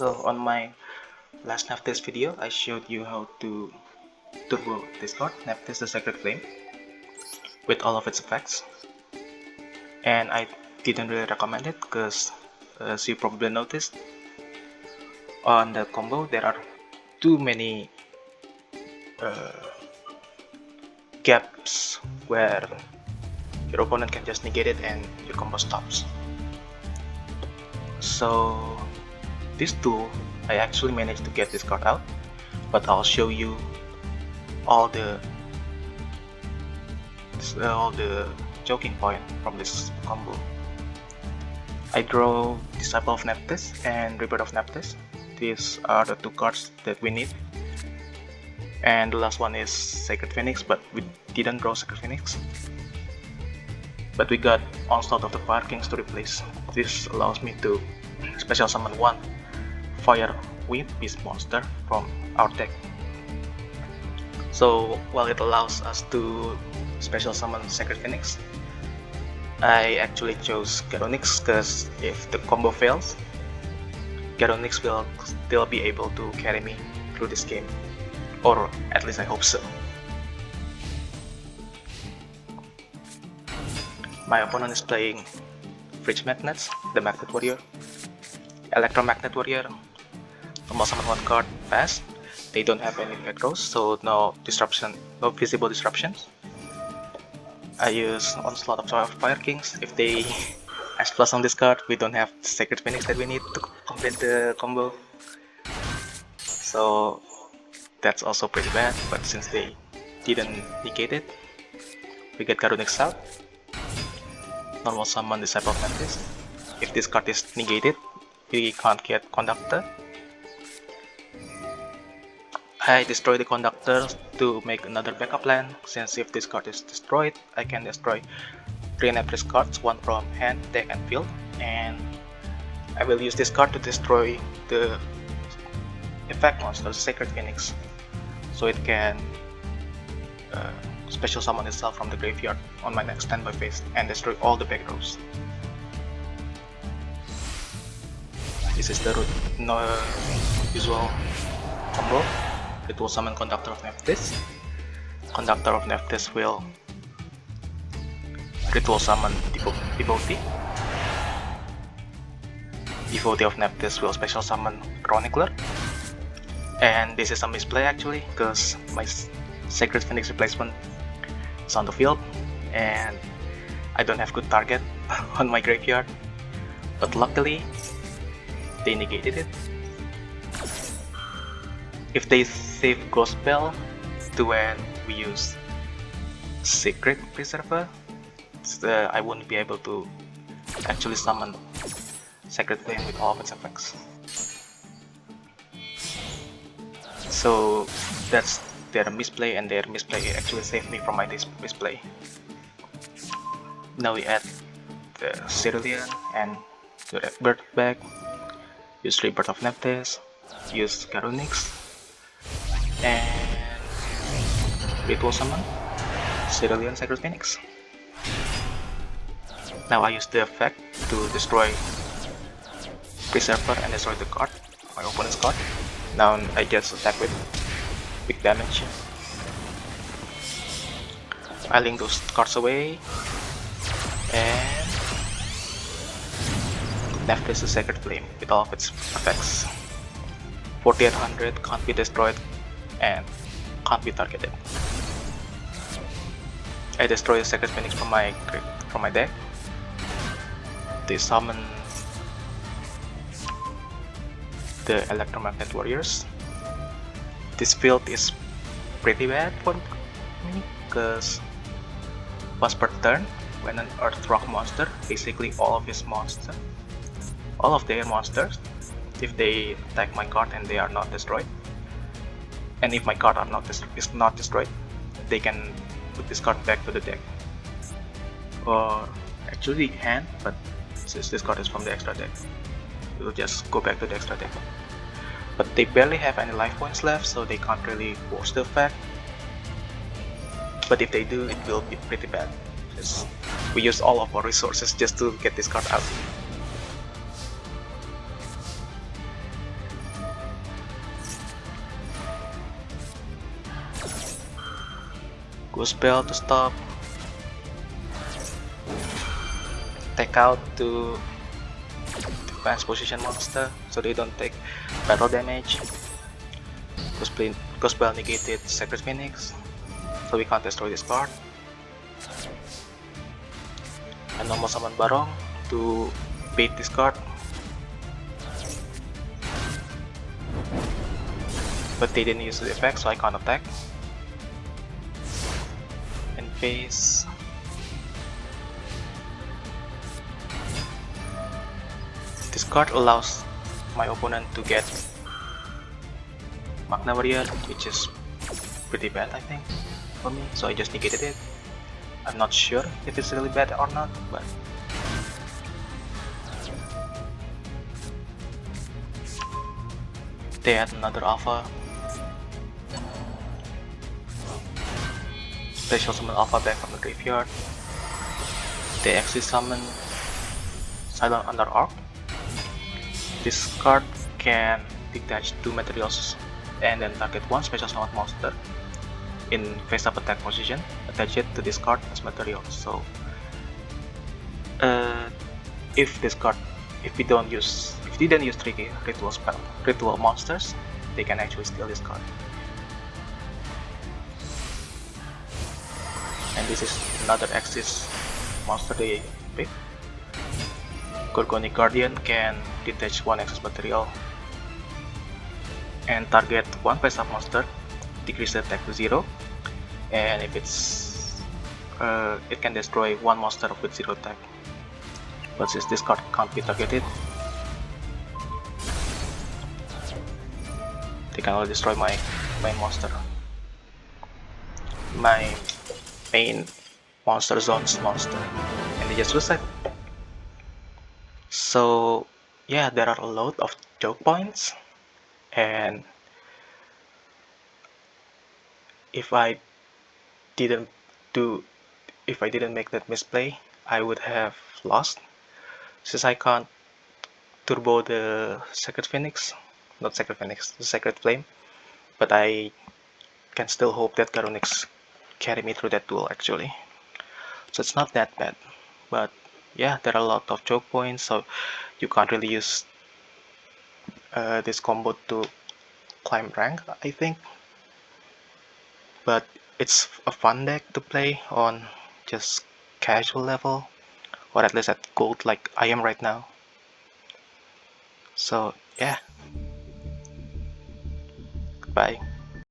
So on my last Nephthys video, I showed you how to turbo this card, Nephthys the Sacred Flame, with all of its effects. And I didn't really recommend it because, as you probably noticed, on the combo there are too many gaps where your opponent can just negate it and your combo stops. So this duel, I actually managed to get this card out, but I'll show you all the joking point from this combo. I draw Disciple of Nephthys and Rebirth of Nephthys. These are the two cards that we need. And the last one is Sacred Phoenix, but we didn't draw Sacred Phoenix. But we got Onslaught of the Fire Kings to replace. This allows me to special summon one Fire Wind Beast monster from our deck. So while it allows us to special summon Sacred Phoenix, I actually chose Garonix because if the combo fails, Garonix will still be able to carry me through this game, or at least I hope so. My opponent is playing Fridge Magnets, the Magnet Warrior, Electromagnet Warrior, normal summon one card, pass. They don't have any back rows, so no disruption, no visible disruptions. I use Onslaught of Fire Kings. If they Ash Plus on this card, we don't have the Sacred Phoenix that we need to complete the combo. So that's also pretty bad, but since they didn't negate it, we get Garonix out. Normal summon Disciple of Nephthys. If this card is negated, we can't get Conductor. I destroy the Conductor to make another backup plan, since if this card is destroyed, I can destroy 3 Nephthys cards, one from hand, deck and field, and I will use this card to destroy the effect monster, Sacred Phoenix, so it can special summon itself from the graveyard on my next standby phase and destroy all the back rows. This is the usual combo. It will summon Conductor of Nephthys. Conductor of Nephthys will ritual summon Devotee. Devotee of Nephthys will special summon Chronicler. And this is a misplay actually, because my Sacred Phoenix replacement is on the field and I don't have good target on my graveyard. But luckily, they negated it. If they save Ghost Bell to when we use Secret Preserver, I won't be able to actually summon Sacred Flame with all of its effects. So that's their misplay, and their misplay actually saved me from my misplay. Now we add the Cerulean and the Rebirth back, use Rebirth of Nephthys, use Garonix, and ritual summon Cerulean Sacred Phoenix. Now I use the effect to destroy Preserver and destroy the card, my opponent's card. Now I just attack with big damage. I link those cards away and Nephthys the Sacred Flame with all of its effects. 4800 can't be destroyed and can't be targeted. I destroy the Sacred Phoenix from my deck. They summon the Electromagnet Warriors. This field is pretty bad for me because once per turn, when an Earth Rock monster, basically all of their monsters, if they attack my card and they are not destroyed, and if my card is not destroyed, they can put this card back to the deck, or actually hand, but since this card is from the extra deck, it will just go back to the extra deck. But they barely have any life points left, so they can't really force the effect. But if they do, it will be pretty bad, because we use all of our resources just to get this card out. Boost spell to stop. Take out to defense position monster so they don't take battle damage. Ghost spell negated Sacred Phoenix, so we can't destroy this card. And normal summon Barong to bait this card. But they didn't use the effect, so I can't attack. And face. This card allows my opponent to get Magna Warrior, which is pretty bad I think for me, so I just negated it. I'm not sure if it's really bad or not, but they add another alpha. Special summon alpha back from the graveyard. They actually summon Silent Under Arc. This card can detach 2 materials and then target one special summon monster in face-up attack position, attach it to this card as material. So if we didn't use 3 ritual monsters, they can actually steal this card. And this is another Axis monster they pick. Gorgonic Guardian can detach 1 Axis material and target 1 face-up monster, decrease the attack to 0, and if it can destroy 1 monster with 0 attack. But since this card can't be targeted, they can only destroy my main monster. My main monster zone's monster, and they just lose it. So yeah, there are a lot of choke points, and if I didn't make that misplay, I would have lost. Since I can't turbo the Sacred Phoenix, not Sacred Phoenix, the Sacred Flame, but I can still hope that Garunix carry me through that duel actually. So it's not that bad, but yeah, there are a lot of choke points, so you can't really use this combo to climb rank, I think. But it's a fun deck to play on just casual level, or at least at gold like I am right now. So yeah, goodbye.